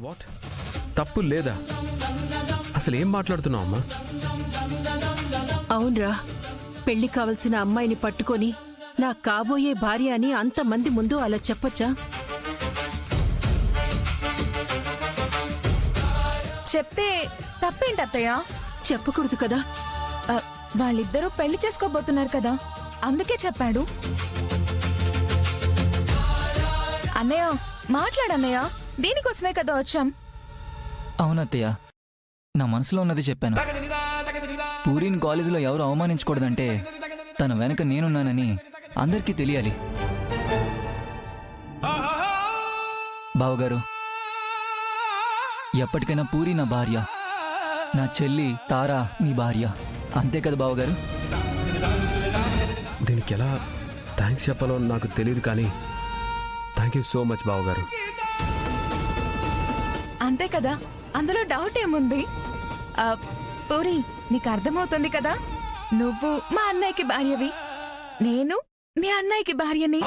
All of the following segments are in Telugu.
వాట్? తప్పు లేదా? అసలు ఏం మాట్లాడుతున్నావు అమ్మా? అవునరా, పెళ్లి కావలసిన అమ్మాయిని పట్టుకొని నా కాబోయే భార్య అని అంతమంది ముందు అలా చెప్పొచ్చా? చెప్తే తప్పేంటత్తయ్య? చెప్పకూడదు కదా. వాళ్ళిద్దరూ పెళ్లి చేసుకోబోతున్నారు కదా, అందుకే చెప్పాడు. అన్నయ్య మాట్లాడన్నయ్య, దీనికోసమే కదా వచ్చాం. అవునత్తయ్య, నా మనసులో ఉన్నది చెప్పాను. పూరిని కాలేజీలో ఎవరు అవమానించకూడదంటే తన వెనక నేనున్నానని అందరికీ తెలియాలి. బావగారు, ఎప్పటికైనా పూరి నా భార్య, నా చెల్లి తారా మీ భార్య, అంతే కదా బావగారు? దీనికి ఎలా థ్యాంక్స్ చెప్పాలో నాకు తెలియదు, కానీ థ్యాంక్ యూ సో మచ్ బావగారు. అంతే కదా, అందులో డౌట్ ఏముంది? పూరి, నీకు అర్థమవుతుంది కదా, నువ్వు మా అన్నయ్యకి భార్యవి, నేను మీ అన్నయ్యకి భార్యని.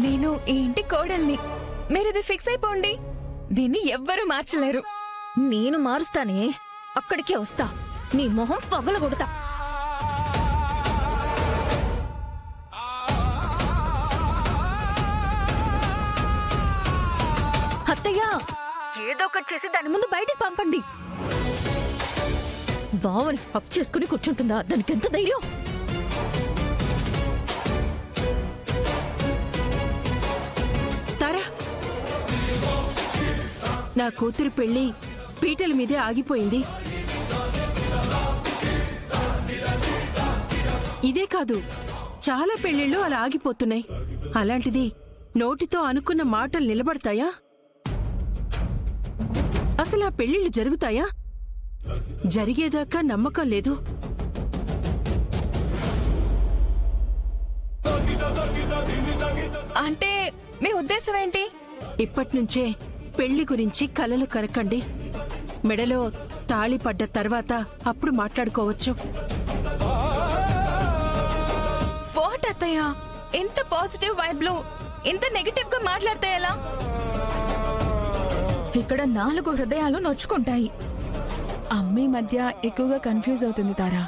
నేను ఈ ఇంటి కోడల్ని. మీరిది ఫిక్స్ అయిపోండి, దీన్ని ఎవ్వరూ మార్చలేరు. నేను మారుస్తానే, అక్కడికే వస్తా, నీ మొహం పగలగొడతా. అత్తయ్య, ఏదో ఒకటి చేసి దాని ముందు బయటికి పంపండి. బావని హక్ చేసుకుని కూర్చుంటుందా? దానికి ఎంత ధైర్యం! తారా, నా కూతురు పెళ్లి పీటల మీదే ఆగిపోయింది. ఇదే కాదు, చాలా పెళ్లిళ్ళు అలా ఆగిపోతున్నాయి. అలాంటిది నోటితో అనుకున్న మాటలు నిలబడతాయా? అసలు ఆ పెళ్లిళ్ళు జరుగుతాయా? జరిగేదాకా నమ్మకం లేదు. అంటే మీ ఉద్దేశం ఏంటి? ఇప్పట్నుంచే పెళ్లి గురించి కలలు కనకండి. మెడలో తాళి పడ్డ తర్వాత అప్పుడు మాట్లాడుకోవచ్చు. వాట్ అత్తయ్య, ఎంత పాజిటివ్ వైబ్ లో ఇంత నెగటివ్ గా మాట్లాడితే ఎలా? ఇక్కడ 4 హృదయాలు నొచ్చుకుంటాయి. అమ్మే మధ్య ఎక్కువగా కన్ఫ్యూజ్ అవుతుంది తారా.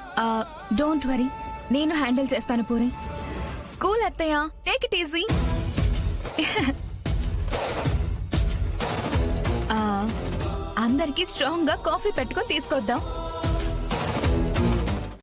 డోంట్ వరీ, నేను హ్యాండిల్ చేస్తాను పూరి. కూల్ అత్తయ్య, టేక్ ఇట్ ఈజీ. అందరికి స్ట్రాంగ్ గా కాఫీ పెట్టుకొని తీసుకొద్దాం.